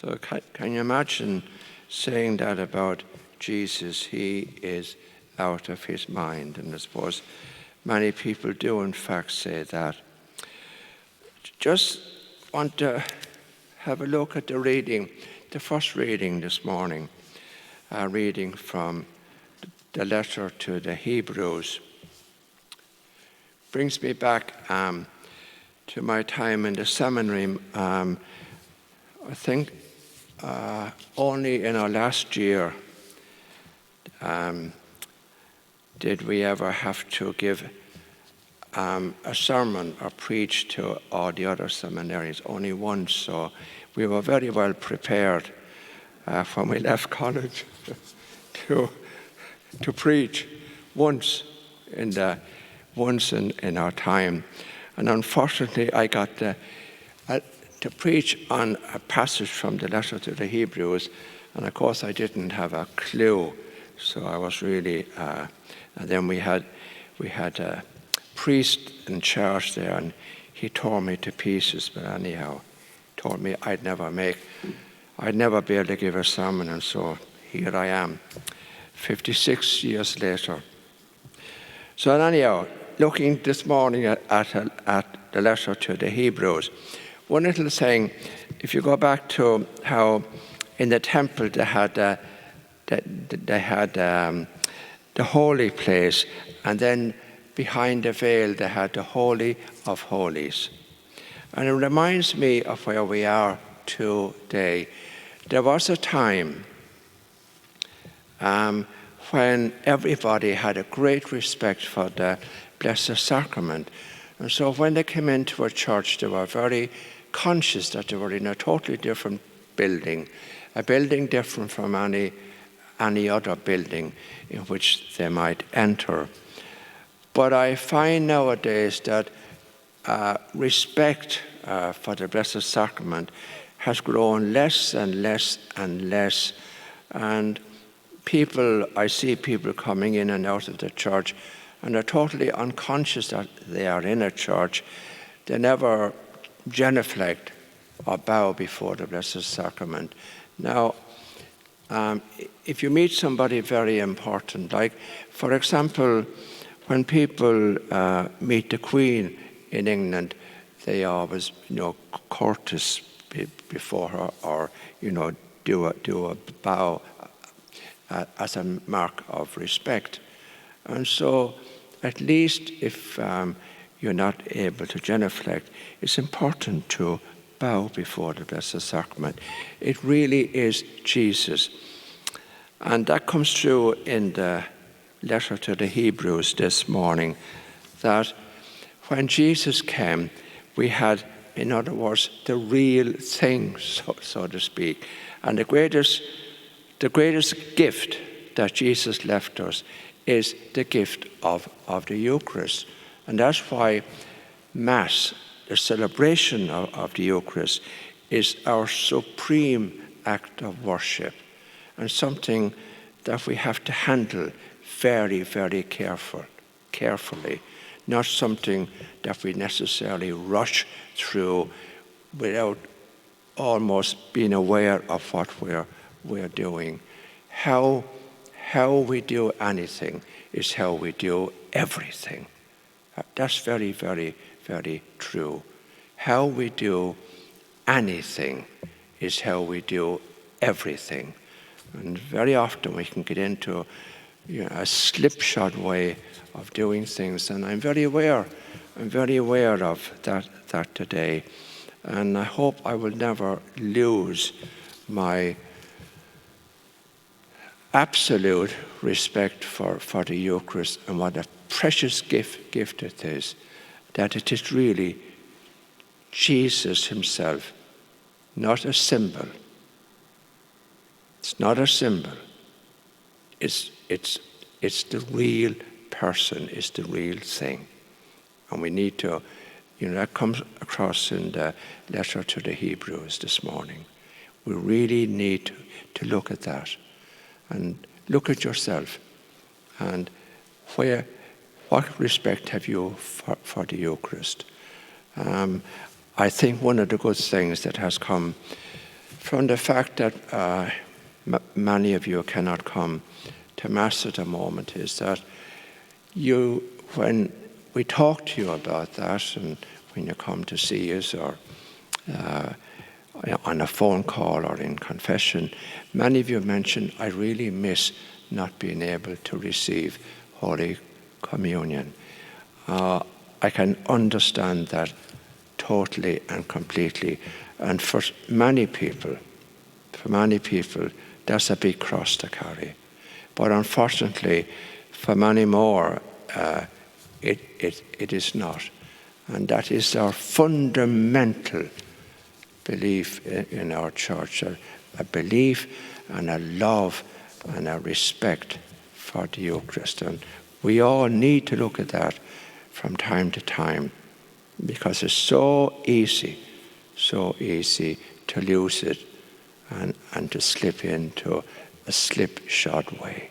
So can you imagine saying that about Jesus? He is out of his mind. And I suppose many people do in fact say that. Just want to have a look at the reading, the first reading this morning, reading from the letter to the Hebrews. Brings me back to my time in the seminary. I think only in our last year did we ever have to give a sermon or preach to all the other seminaries, only once. So we were very well prepared when we left college to preach once in our time. And unfortunately, I got to preach on a passage from the letter to the Hebrews, and of course I didn't have a clue. So I was really, and then we had a priest in charge there, and he tore me to pieces. But anyhow, told me I'd never be able to give a sermon, and so here I am, 56 years later. So anyhow, looking this morning at the letter to the Hebrews, one little thing, if you go back to how in the temple they had the holy place, and then behind the veil they had the Holy of Holies. And it reminds me of where we are today. There was a time when everybody had a great respect for the Blessed Sacrament. And so when they came into a church, they were very conscious that they were in a totally different building, a building different from any other building in which they might enter. But I find nowadays that respect for the Blessed Sacrament has grown less and less and less. And I see people coming in and out of the church, and they're totally unconscious that they are in a church. They never genuflect or bow before the Blessed Sacrament. Now, if you meet somebody very important, like, for example, when people meet the Queen in England, they always, courtesy before her, or, do a bow as a mark of respect. And so, at least if you're not able to genuflect, it's important to bow before the Blessed Sacrament. It really is Jesus. And that comes through in the letter to the Hebrews this morning, that when Jesus came, we had, in other words, the real thing, so to speak. And the greatest gift that Jesus left us is the gift of the Eucharist. And that's why Mass, the celebration of the Eucharist, is our supreme act of worship, and something that we have to handle very, very carefully, not something that we necessarily rush through without almost being aware of what we're doing. How we do anything is how we do everything. That's very, very, very true. How we do anything is how we do everything. And very often we can get into a slipshod way of doing things, and I'm very aware of that today. And I hope I will never lose my absolute respect for the Eucharist and what a precious gift it is, that it is really Jesus himself, not a symbol. It's not a symbol. It's the real person, it's the real thing. And we need to, that comes across in the letter to the Hebrews this morning. We really need to look at that and look at yourself, and what respect have you for the Eucharist? I think one of the good things that has come from the fact that many of you cannot come to Mass at the moment is that when we talk to you about that, and when you come to see us or on a phone call or in confession, many of you mention, I really miss not being able to receive Holy Communion. I can understand that totally and completely. And for many people, that's a big cross to carry. But unfortunately, for many more, it is not. And that is our fundamental belief in our church, a belief and a love and a respect for the Eucharist. And we all need to look at that from time to time, because it's so easy to lose it and to slip into a slipshod way.